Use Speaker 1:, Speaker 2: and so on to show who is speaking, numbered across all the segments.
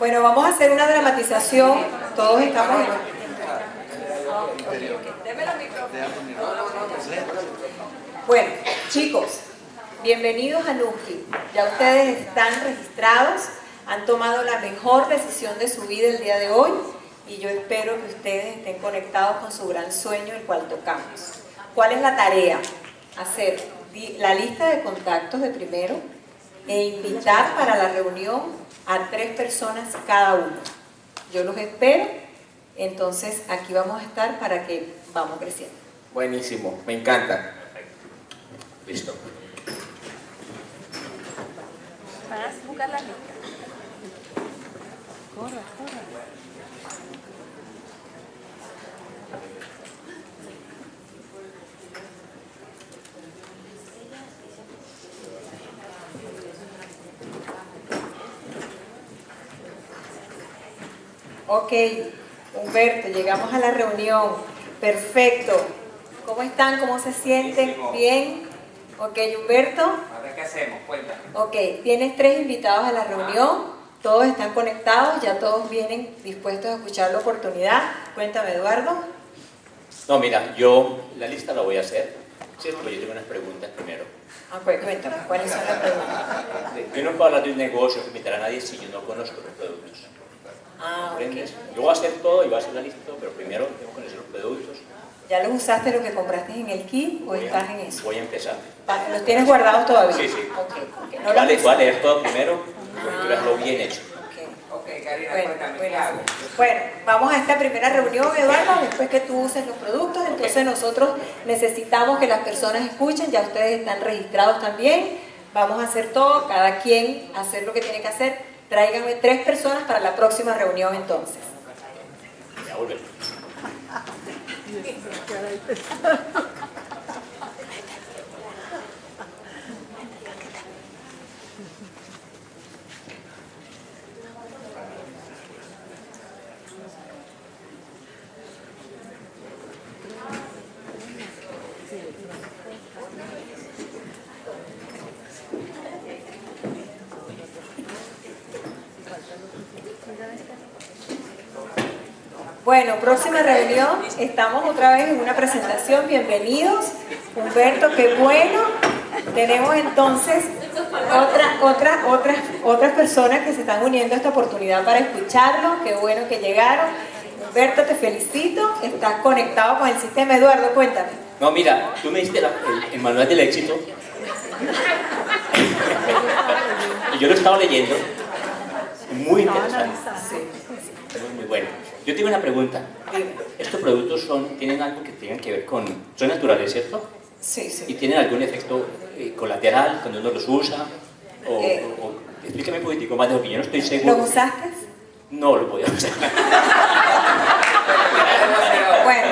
Speaker 1: Bueno, vamos a hacer una dramatización. Todos estamos en... Bueno, chicos, bienvenidos a Nuki. Ya ustedes están registrados, han tomado la mejor decisión de su vida el día de hoy y yo espero que ustedes estén conectados con su gran sueño, el cual tocamos. ¿Cuál es la tarea? Hacer la lista de contactos de primero e invitar para la reunión a 3 personas cada uno. Yo los espero, entonces aquí vamos a estar para que vamos creciendo.
Speaker 2: Buenísimo, me encanta. Listo.
Speaker 3: Vas a buscar la lista. Corre.
Speaker 1: Ok, Humberto, llegamos a la reunión. Perfecto. ¿Cómo están? ¿Cómo se sienten? ¿Bien? Ok, Humberto.
Speaker 2: Ahora, ¿qué hacemos? Cuéntame.
Speaker 1: Ok, tienes 3 invitados a la reunión. Todos están conectados, ya todos vienen dispuestos a escuchar la oportunidad. Cuéntame, Eduardo.
Speaker 2: No, mira, yo la voy a hacer. Cierto, yo tengo unas preguntas primero.
Speaker 1: Pues cuéntame, ¿cuáles son las preguntas?
Speaker 2: Yo no puedo hablar de un negocio que invitar a nadie si yo no conozco los productos. ¿Comprendes?
Speaker 1: Ok.
Speaker 2: Yo voy a hacer todo y voy a hacer la lista, pero primero tengo que conocer los productos.
Speaker 1: ¿Ya los usaste lo que compraste en el kit o estás en eso?
Speaker 2: Voy a empezar.
Speaker 1: ¿Los tienes guardados todavía?
Speaker 2: Sí, sí.
Speaker 1: Ok.
Speaker 2: No voy a leer todo primero y verlo bien hecho.
Speaker 1: Ok, Karina, cuéntame, ¿qué hago? Bueno, vamos a esta primera reunión, Eduardo, después que tú uses los productos, entonces nosotros necesitamos que las personas escuchen, ya ustedes están registrados también, vamos a hacer todo, cada quien hacer lo que tiene que hacer. Tráiganme 3 personas para la próxima reunión entonces.
Speaker 2: Ya volvemos.
Speaker 1: Bueno, próxima reunión, estamos otra vez en una presentación, bienvenidos. Humberto, qué bueno. Tenemos entonces otras personas que se están uniendo a esta oportunidad para escucharlo, qué bueno que llegaron. Humberto, te felicito, estás conectado con el sistema. Eduardo, cuéntame.
Speaker 2: No, mira, tú me diste el manual del éxito y yo lo he estado leyendo, muy interesante, muy bueno. Yo tengo una pregunta. ¿Estos productos tienen algo que tengan que ver con... son naturales, ¿cierto?
Speaker 1: Sí.
Speaker 2: ¿Y tienen algún efecto colateral cuando uno los usa? Explícame un poquitico más de lo que yo no estoy seguro.
Speaker 1: ¿Los usaste?
Speaker 2: No lo voy a usar.
Speaker 1: Bueno,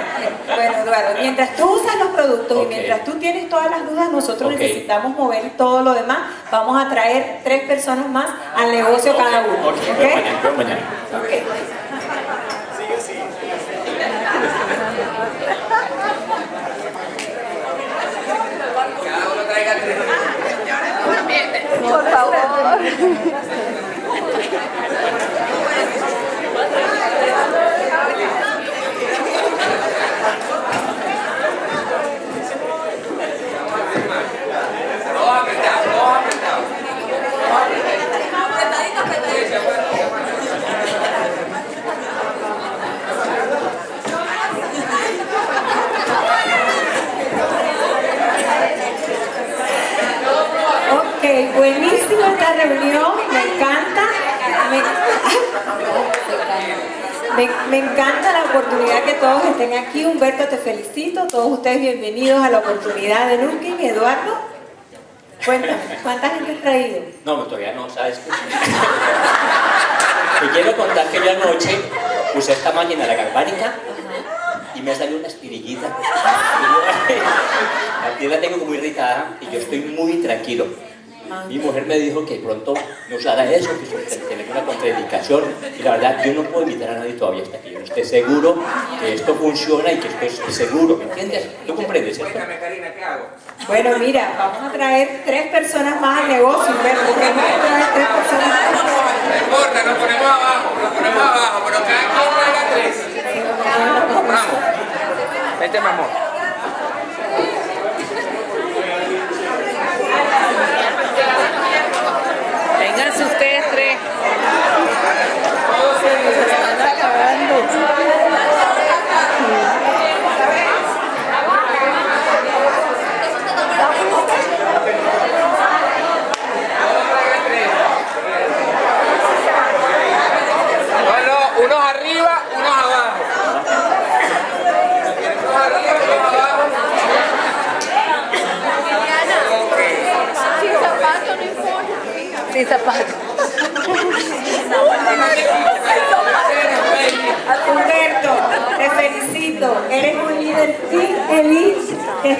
Speaker 1: Eduardo, mientras tú usas los productos y mientras tú tienes todas las dudas, nosotros necesitamos mover todo lo demás. Vamos a traer 3 personas más al negocio cada uno.
Speaker 2: Veo mañana.
Speaker 4: Cada uno traiga 3.
Speaker 3: Por favor.
Speaker 1: Ok, buenísima esta reunión, me encanta. Me encanta la oportunidad que todos estén aquí. Humberto, te felicito. Todos ustedes bienvenidos a la oportunidad de Nuki. Eduardo, cuéntame, ¿cuánta gente has traído?
Speaker 2: No, todavía no, ¿sabes? Te quiero contar que yo anoche usé esta máquina, la galvánica, y me salió una espirillita. La piel la tengo como irritada y yo estoy muy tranquilo. Mi mujer me dijo que pronto no usara eso, que tenía una contraindicación, y la verdad yo no puedo invitar a nadie todavía hasta que yo no esté seguro que esto funciona y que esto es seguro, ¿me entiendes? ¿Tú comprendes, cierto?
Speaker 4: Cuéntame, Karina, ¿qué hago?
Speaker 1: Bueno, mira, vamos a traer 3 personas más al negocio, Humberto. Vamos a traer 3 personas más.
Speaker 4: No importa, nos ponemos abajo.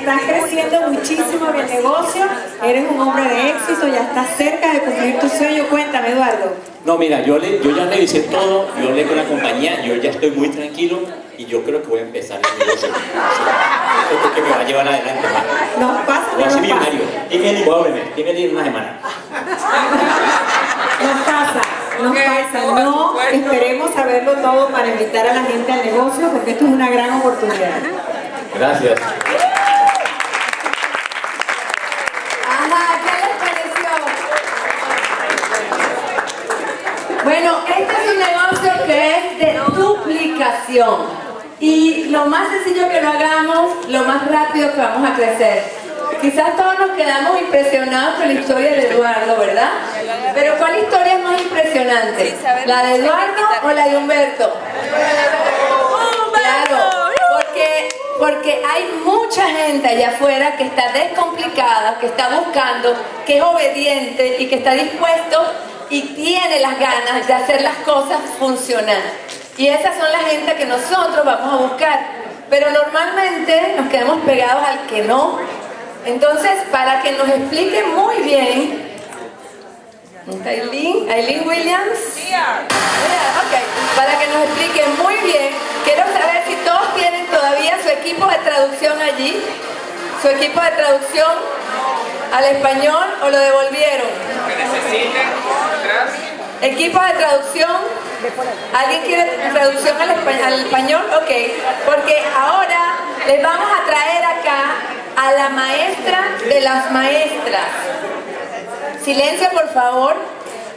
Speaker 1: estás creciendo muchísimo en el negocio, eres un hombre de éxito, ya estás cerca de cumplir tu sueño. Cuéntame, Eduardo.
Speaker 2: No, mira, yo ya revisé todo, yo hablé con la compañía, yo ya estoy muy tranquilo y yo creo que voy a empezar el negocio. Esto es que me va a llevar adelante.
Speaker 1: Nos pasa,
Speaker 2: voy a ser
Speaker 1: nos pasa.
Speaker 2: millonario. Dime en una semana.
Speaker 1: Nos pasa, no esperemos saberlo todo para invitar a la gente al negocio, porque esto es una gran oportunidad.
Speaker 2: Gracias.
Speaker 5: Ajá, ¿qué les pareció? Bueno, este es un negocio que es de duplicación. Y lo más sencillo que lo hagamos, lo más rápido que vamos a crecer. Quizás todos nos quedamos impresionados con la historia de Eduardo, ¿verdad? Pero ¿cuál historia es más impresionante? ¿La de Eduardo o la de Humberto? Claro, porque hay mucha gente allá afuera que está descomplicada, que está buscando, que es obediente y que está dispuesto y tiene las ganas de hacer las cosas funcionar. Y esas son la gente que nosotros vamos a buscar. Pero normalmente nos quedamos pegados al que no. Entonces, para que nos explique muy bien, Aileen Williams, okay. Para que nos explique muy bien, quiero saber si todos tienen todavía su equipo de traducción allí, su equipo de traducción al español o lo devolvieron.
Speaker 4: Que necesiten atrás.
Speaker 5: Equipo de traducción. ¿Alguien quiere traducción al español? Ok, porque ahora les vamos a traer acá a la maestra de las maestras. Silencio, por favor.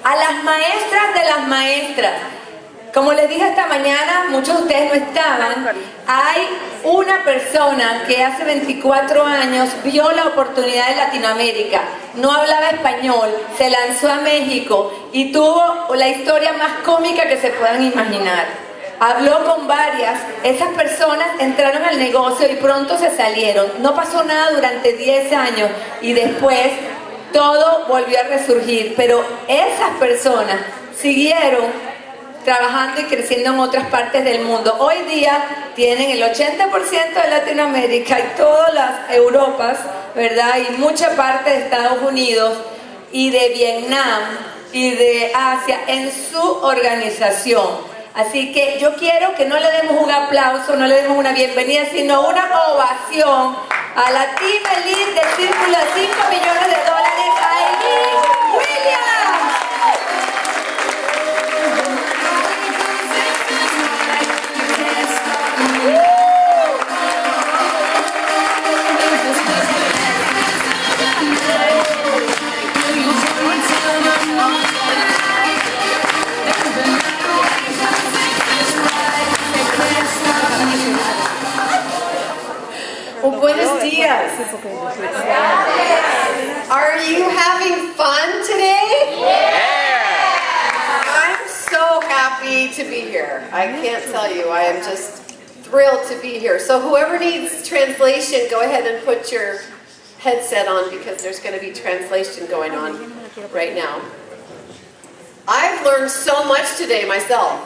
Speaker 5: A las maestras de las maestras. Como les dije esta mañana, muchos de ustedes no estaban. Hay una persona que hace 24 años vio la oportunidad de Latinoamérica. No hablaba español, se lanzó a México y tuvo la historia más cómica que se puedan imaginar. Habló con varias, esas personas entraron al negocio y pronto se salieron. No pasó nada durante 10 años y después todo volvió a resurgir. Pero esas personas siguieron trabajando y creciendo en otras partes del mundo. Hoy día tienen el 80% de Latinoamérica y todas las Europas, ¿verdad? Y mucha parte de Estados Unidos y de Vietnam y de Asia en su organización. Así que yo quiero que no le demos un aplauso, no le demos una bienvenida, sino una ovación a la Team Elite del Círculo de 5 millones de dólares, Aileen Williams.
Speaker 6: Buenos dias. Are you having fun today? Yeah! I'm so happy to be here. I can't tell you, I am just thrilled to be here. So whoever needs translation, go ahead and put your headset on because there's going to be translation going on right now. I've learned so much today myself.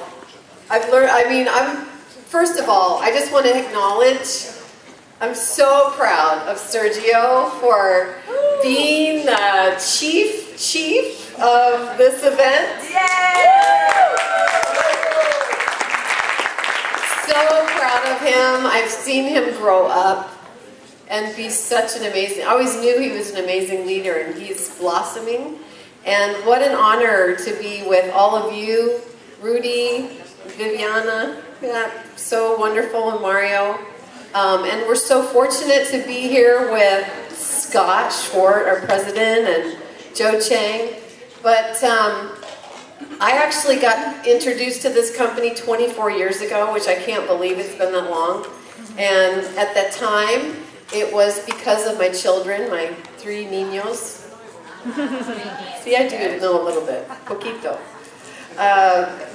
Speaker 6: First of all, I just want to acknowledge I'm so proud of Sergio for being the chief of this event. So proud of him. I've seen him grow up and be such an amazing, I always knew he was an amazing leader and he's blossoming. And what an honor to be with all of you, Rudy, Viviana, so wonderful, and Mario. And we're so fortunate to be here with Scott Schwartz, our president, and Joe Chang. But I actually got introduced to this company 24 years ago, which I can't believe it's been that long. And at that time, it was because of my children, my 3 niños. See, I do know a little bit, poquito.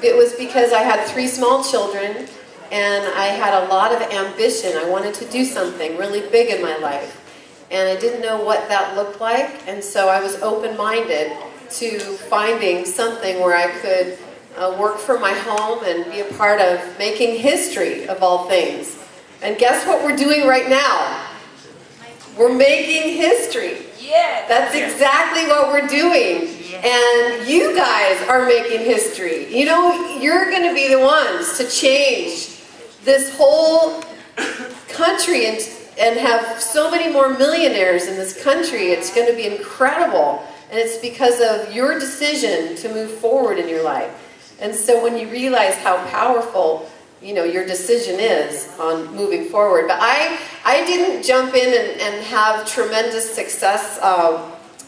Speaker 6: It was because I had 3 small children, and I had a lot of ambition. I wanted to do something really big in my life. And I didn't know what that looked like, and so I was open-minded to finding something where I could work for my home and be a part of making history of all things. And guess what we're doing right now? We're making history.
Speaker 3: Yes.
Speaker 6: That's exactly what we're doing. And you guys are making history. You know, you're going to be the ones to change this whole country and have so many more millionaires in this country. It's going to be incredible. And it's because of your decision to move forward in your life. And so when you realize how powerful, you know, your decision is on moving forward. But I didn't jump in and have tremendous success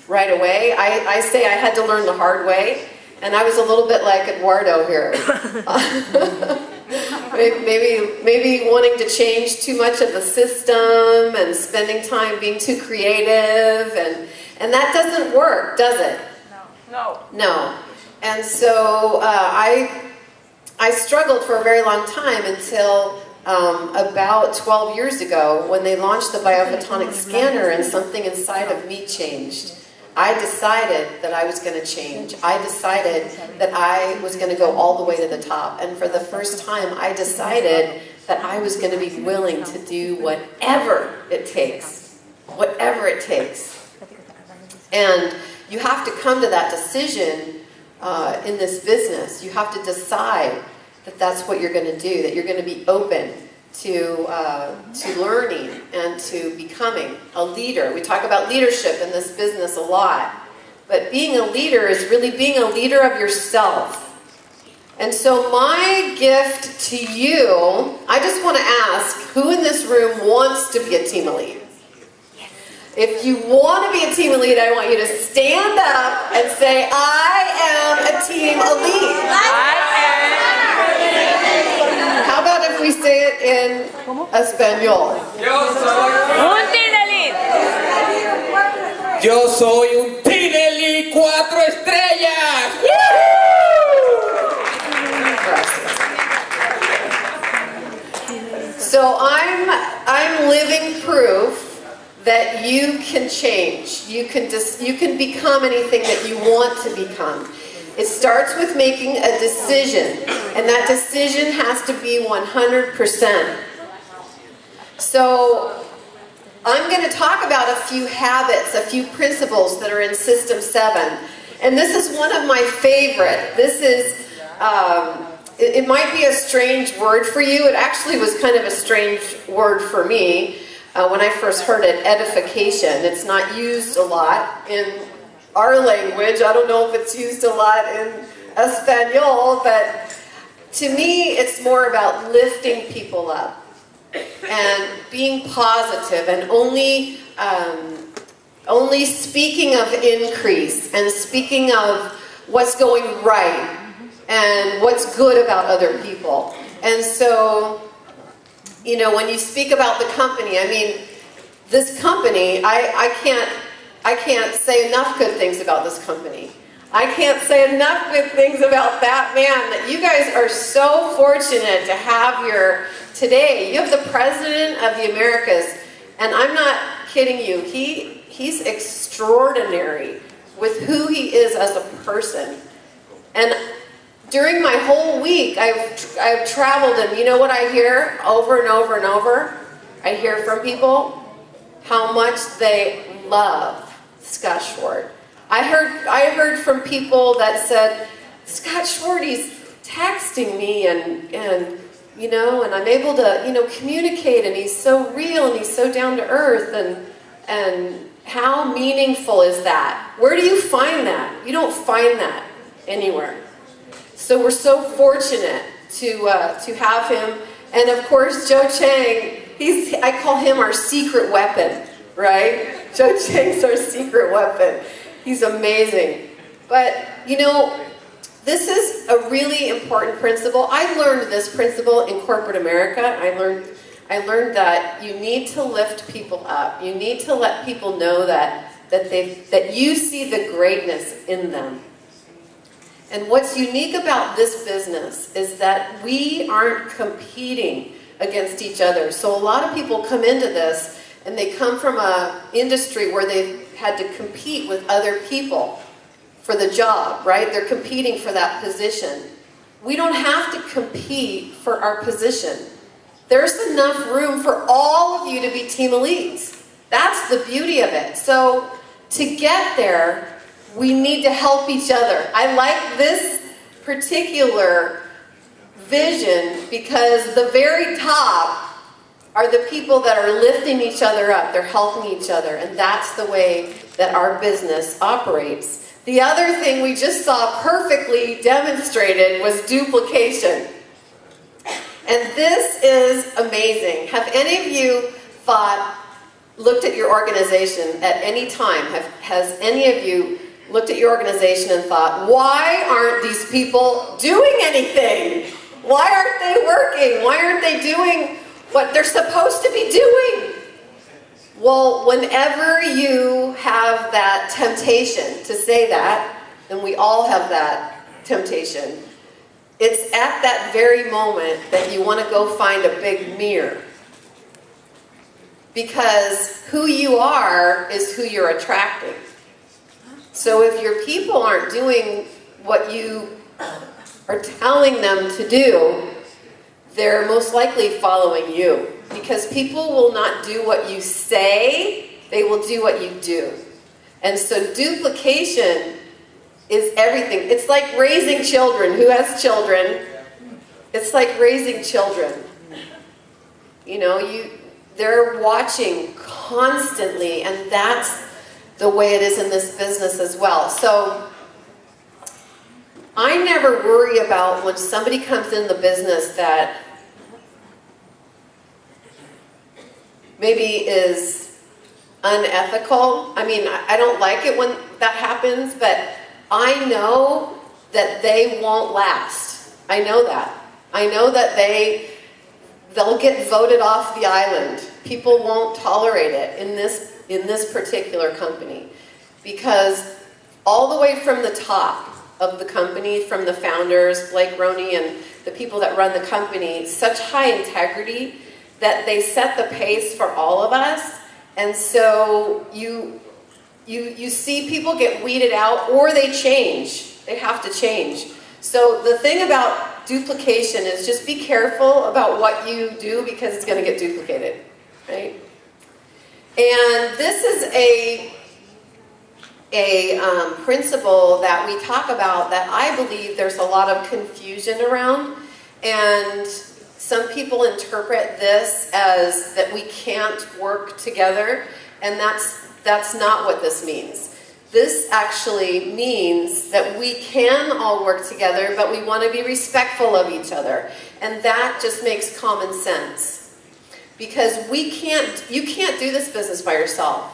Speaker 6: right away. I say I had to learn the hard way. And I was a little bit like Eduardo here. Maybe wanting to change too much of the system and spending time being too creative. And that doesn't work, does it?
Speaker 3: No.
Speaker 6: No. And so I struggled for a very long time until about 12 years ago when they launched the biophotonic scanner and something inside of me changed. I decided that I was going to change. I decided that I was going to go all the way to the top. And for the first time, I decided that I was going to be willing to do whatever it takes. Whatever it takes. And you have to come to that decision in this business. You have to decide that that's what you're going to do, that you're going to be open to learning and to becoming a leader. We talk about leadership in this business a lot, but being a leader is really being a leader of yourself. And so my gift to you, I just want to ask, who in this room wants to be a team elite? If you want to be a team elite, I want you to stand up and say, I am a team elite. How about if we say it in Espanol?
Speaker 4: Yo soy
Speaker 3: Un Tinelin.
Speaker 4: Yo soy un Tinelli 4 estrellas.
Speaker 6: So I'm living proof that you can change. You can become anything that you want to become. It starts with making a decision, and that decision has to be 100%. So I'm going to talk about a few habits, a few principles that are in System 7. And this is one of my favorite. This is, it might be a strange word for you. It actually was kind of a strange word for me when I first heard it, edification. It's not used a lot in our language. I don't know if it's used a lot in Espanol, but to me it's more about lifting people up and being positive and only speaking of increase and speaking of what's going right and what's good about other people. And so, you know, when you speak about the company, I mean, this company, I can't say enough good things about this company. I can't say enough good things about that man. That you guys are so fortunate to have today. You have the President of the Americas, and I'm not kidding you. He's extraordinary with who he is as a person. And during my whole week, I've traveled, and you know what I hear over and over and over? I hear from people how much they love Scott Schwartz. I heard from people that said, Scott Schwartz, he's texting me and you know, and I'm able to, you know, communicate, and he's so real and he's so down to earth, and how meaningful is that? Where do you find that? You don't find that anywhere. So we're so fortunate to have him, and of course Joe Chang. I call him our secret weapon, right? Joe Chang's our secret weapon. He's amazing. But you know, this is a really important principle. I learned this principle in corporate America. I learned that you need to lift people up. You need to let people know that you see the greatness in them. And what's unique about this business is that we aren't competing against each other. So a lot of people come into this and they come from an industry where they've had to compete with other people for the job, right? They're competing for that position. We don't have to compete for our position. There's enough room for all of you to be team elites. That's the beauty of it. So to get there, we need to help each other. I like this particular vision because the very top are the people that are lifting each other up. They're helping each other, and that's the way that our business operates. The other thing we just saw perfectly demonstrated was duplication. And this is amazing. Have any of you looked at your organization at any time? Has any of you looked at your organization and thought, why aren't these people doing anything? Why aren't they working? Why aren't they doing what they're supposed to be doing? Well, whenever you have that temptation to say that, and we all have that temptation, it's at that very moment that you want to go find a big mirror. Because who you are is who you're attracting. So if your people aren't doing what you are telling them to do, they're most likely following you. Because people will not do what you say, they will do what you do. And so duplication is everything. It's like raising children. Who has children? It's like raising children. You know, they're watching constantly, and that's the way it is in this business as well. So I never worry about when somebody comes in the business that maybe is unethical. I mean, I don't like it when that happens, but I know that they won't last. I know that. I know that they'll get voted off the island. People won't tolerate it in this particular company, because all the way from the top of the company, from the founders, Blake Roney and the people that run the company, such high integrity that they set the pace for all of us. And so you see people get weeded out, or they change. They have to change. So the thing about duplication is just be careful about what you do, because it's going to get duplicated, right? And this is a principle that we talk about that I believe there's a lot of confusion around. And some people interpret this as that we can't work together, and that's not what this means. This actually means that we can all work together, but we want to be respectful of each other. And that just makes common sense. Because you can't do this business by yourself.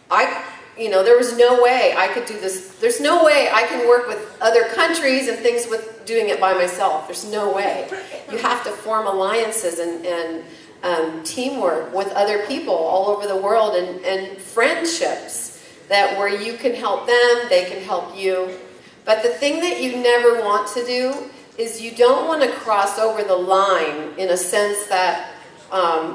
Speaker 6: There was no way I could do this. There's no way I can work with other countries and things with doing it by myself. There's no way. You have to form alliances and teamwork with other people all over the world, and friendships where you can help them, they can help you. But the thing that you never want to do is you don't want to cross over the line, in a sense that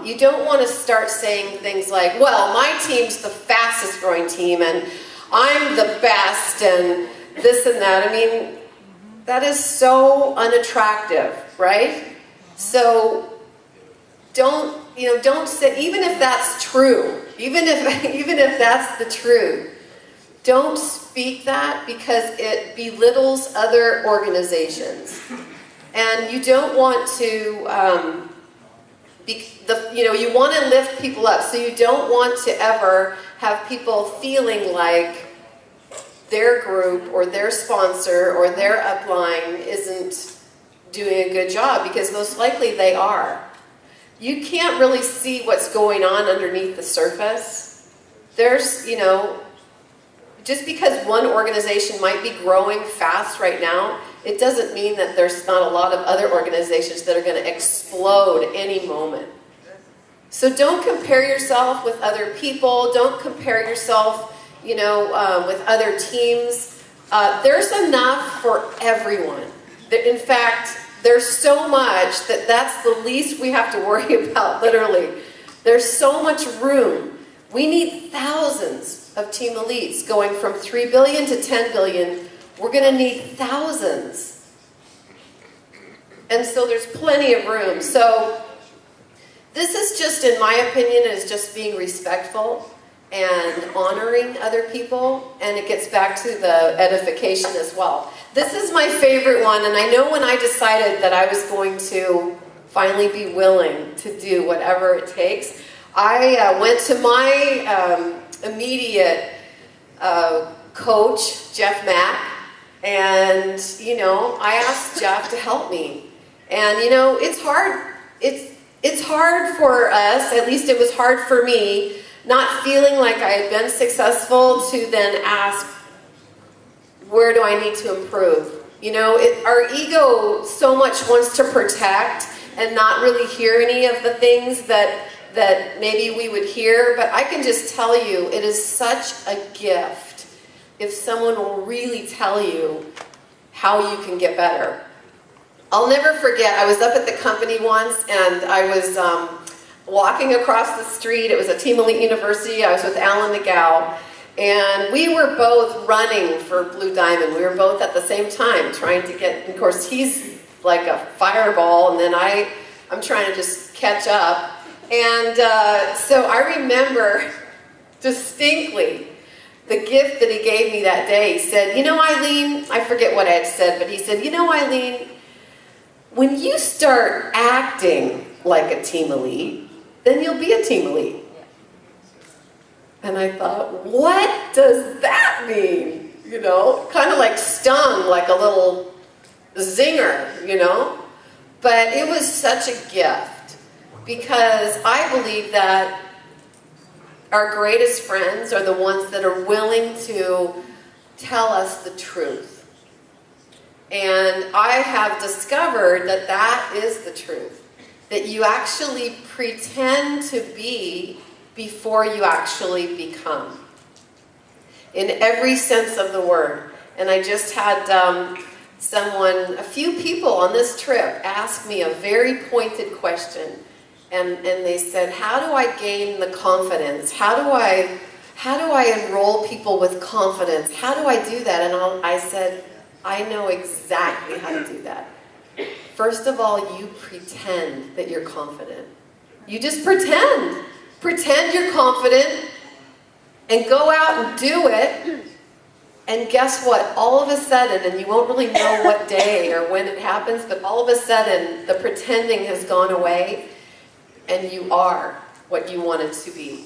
Speaker 6: you don't want to start saying things like, well, my team's the fastest growing team and I'm the best and this and that. I mean, that is so unattractive, right? So don't say, even if that's true, even if that's the truth, don't speak that, because it belittles other organizations. And you don't want to you want to lift people up, so you don't want to ever have people feeling like their group or their sponsor or their upline isn't doing a good job, because most likely they are. You can't really see what's going on underneath the surface. There's, just because one organization might be growing fast right now, it doesn't mean that there's not a lot of other organizations that are going to explode any moment. So don't compare yourself with other people. Don't compare yourself, with other teams. There's enough for everyone. In fact, there's so much that's the least we have to worry about, literally. There's so much room. We need thousands of team elites going from 3 billion to 10 billion. We're going to need thousands. And so there's plenty of room. So This is just, in my opinion, is just being respectful and honoring other people, and it gets back to the edification as well. This is my favorite one, and I know when I decided that I was going to finally be willing to do whatever it takes, I went to my immediate coach, Jeff Mack, and, you know, I asked Jeff to help me. And, you know, it's hard. It's hard for us, at least it was hard for me, not feeling like I had been successful, to then ask, where do I need to improve? You know, our ego so much wants to protect and not really hear any of the things that maybe we would hear, but I can just tell you, it is such a gift if someone will really tell you how you can get better. I'll never forget, I was up at the company once, and I was walking across the street. It was a Team Elite University. I was with Alan McGow, and we were both running for Blue Diamond. We were both at the same time trying to get, of course, he's like a fireball, and then I'm trying to just catch up. And so I remember distinctly the gift that he gave me that day. He said, you know, Eileen, I forget what I had said, but he said, you know, Eileen, when you start acting like a Team Elite, then you'll be a Team Elite. And I thought, what does that mean? You know, kind of like stung, like a little zinger, you know? But it was such a gift, because I believe that our greatest friends are the ones that are willing to tell us the truth. And I have discovered that that is the truth. That you actually pretend to be before you actually become. In every sense of the word. And I just had a few people on this trip ask me a very pointed question. And they said, how do I gain the confidence? How do I enroll people with confidence? How do I do that? And I said, I know exactly how to do that. First of all, you pretend that you're confident. You just pretend. Pretend you're confident and go out and do it. And guess what? All of a sudden, and you won't really know what day or when it happens, but all of a sudden, the pretending has gone away and you are what you wanted to be.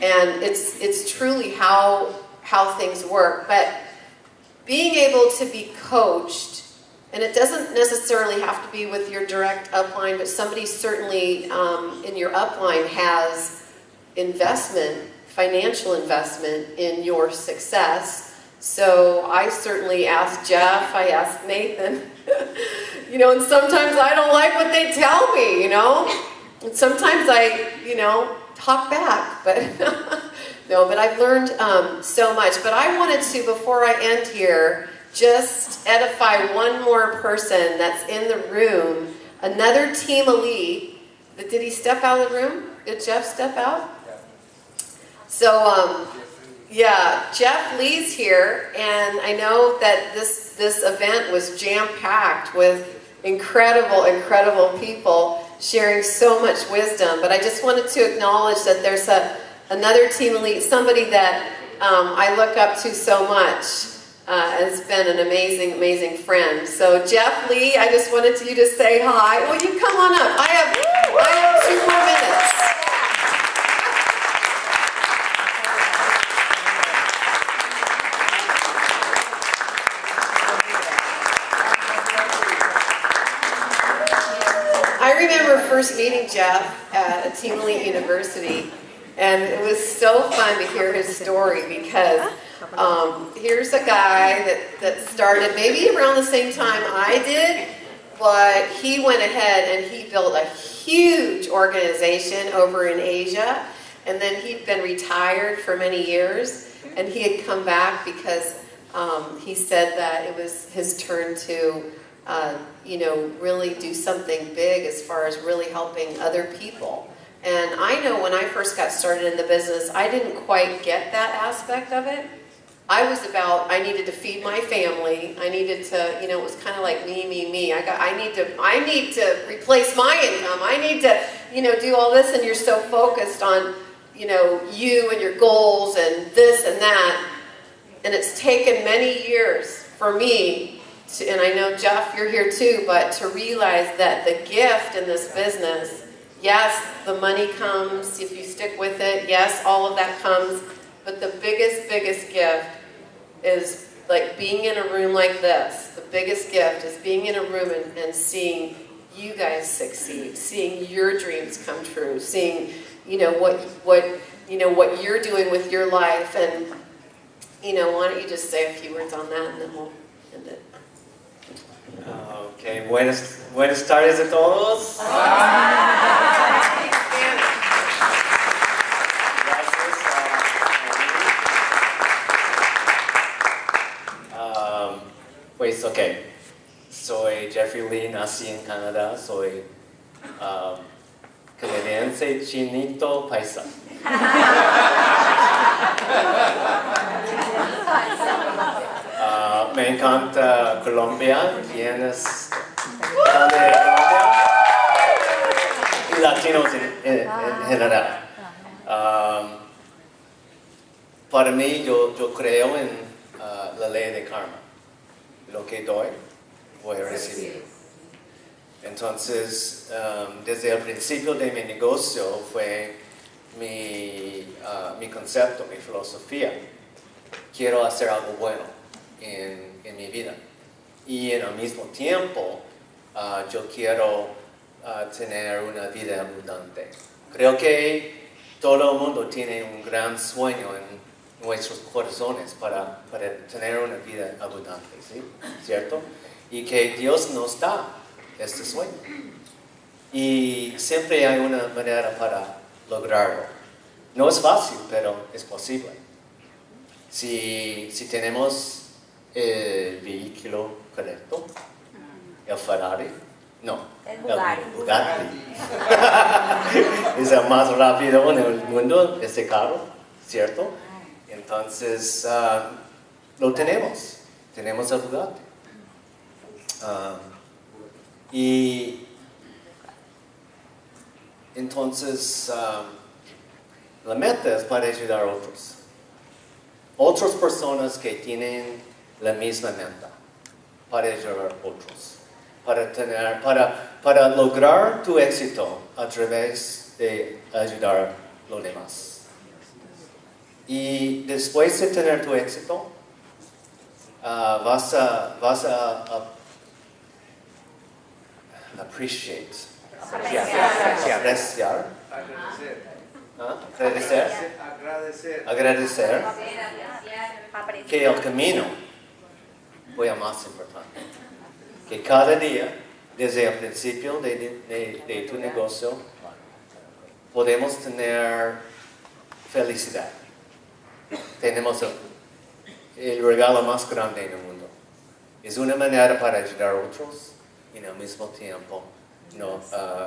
Speaker 6: And it's truly how things work. But being able to be coached, and it doesn't necessarily have to be with your direct upline, but somebody certainly in your upline has investment, financial investment in your success. So I certainly asked Jeff, I asked Nathan, you know, and sometimes I don't like what they tell me, you know, and sometimes I, you know, talk back, but no, but I've learned so much. But I wanted to, before I end here, just edify one more person that's in the room, another Team Elite. Did he step out of the room? Did Jeff step out? So, yeah, Jeff Lee's here, and I know that this event was jam-packed with incredible people sharing so much wisdom. But I just wanted to acknowledge that there's another Team Elite, somebody that I look up to so much. Has been an amazing friend. So Jeff Lee, I just wanted you to say hi. Will you come on up? I have 2 more minutes. I remember first meeting Jeff at a Team Elite University, and it was so fun to hear his story, because here's a guy that started maybe around the same time I did, but he went ahead and he built a huge organization over in Asia, and then he'd been retired for many years, and he had come back because he said that it was his turn to you know, really do something big as far as really helping other people. And I know when I first got started in the business, I didn't quite get that aspect of it. I was about, I needed to feed my family. I needed to, you know, it was kind of like me. I need to replace my income. I need to, you know, do all this, and you're so focused on, you know, you and your goals and this and that. And it's taken many years for me to, and I know Jeff, you're here too, but to realize that the gift in this business, yes, the money comes if you stick with it. Yes, all of that comes. But the biggest gift is like being in a room like this. The biggest gift is being in a room and seeing you guys succeed, seeing your dreams come true, seeing, you know, what you're doing with your life. And, you know, why don't you just say a few words on that, and then we'll end it.
Speaker 7: Okay, buenas tardes a todos. Pues ok, soy Jeffrey Lee, nací en Canadá, soy canadiense, chinito, paisa. Me encanta Colombia, vienes de Colombia y latinos en general. Para mí, yo creo en la ley de karma. Lo que doy, voy a recibir. Entonces, desde el principio de mi negocio fue mi concepto, mi filosofía. Quiero hacer algo bueno en mi vida. Y en el mismo tiempo, yo quiero tener una vida abundante. Creo que todo el mundo tiene un gran sueño en nuestros corazones para tener una vida abundante, ¿sí? ¿Cierto? Y que Dios nos da este sueño. Y siempre hay una manera para lograrlo. No es fácil, pero es posible. Si tenemos el vehículo correcto, el Ferrari, no, el Bugatti. Es el más rápido en el mundo, este carro, ¿cierto? Entonces, lo tenemos el Bugatti. Y entonces, la meta es para ayudar a otras personas que tienen la misma meta, para ayudar a otros, para lograr tu éxito a través de ayudar a los demás. Y después de tener tu éxito, vas a apreciar, agradecer que el camino fue el más importante. Que cada día, desde el principio de tu negocio, podemos tener felicidad. Tenemos el regalo más grande en el mundo. Es una manera para ayudar a otros y al mismo tiempo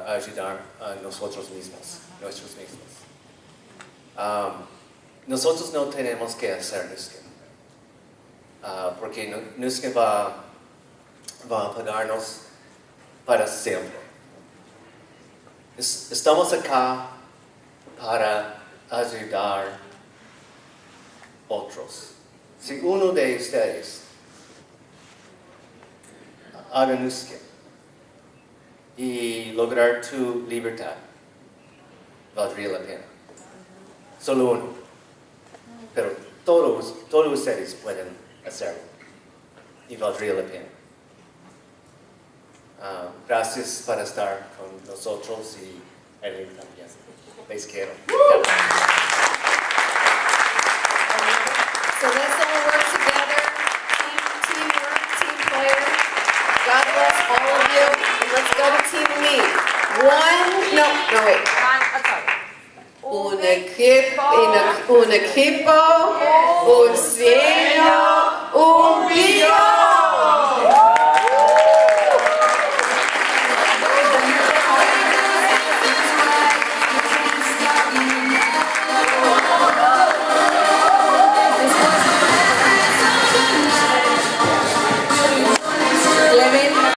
Speaker 7: ayudar a nosotros mismos. Nosotros no tenemos que hacer Nuskin, porque Nuskin va a pagarnos para siempre. Estamos acá para ayudar a otros. Si uno de ustedes haga Nuskin y lograr tu libertad, valdría la pena. Solo uno. Pero todos ustedes pueden hacerlo. Y valdría la pena. Gracias por estar con nosotros y Eileen también. Les quiero.
Speaker 6: So let's all work together. Teamwork, team player. God bless all of you. And let's go to Team Me. Wait. Un equipo, un sueño, un millón.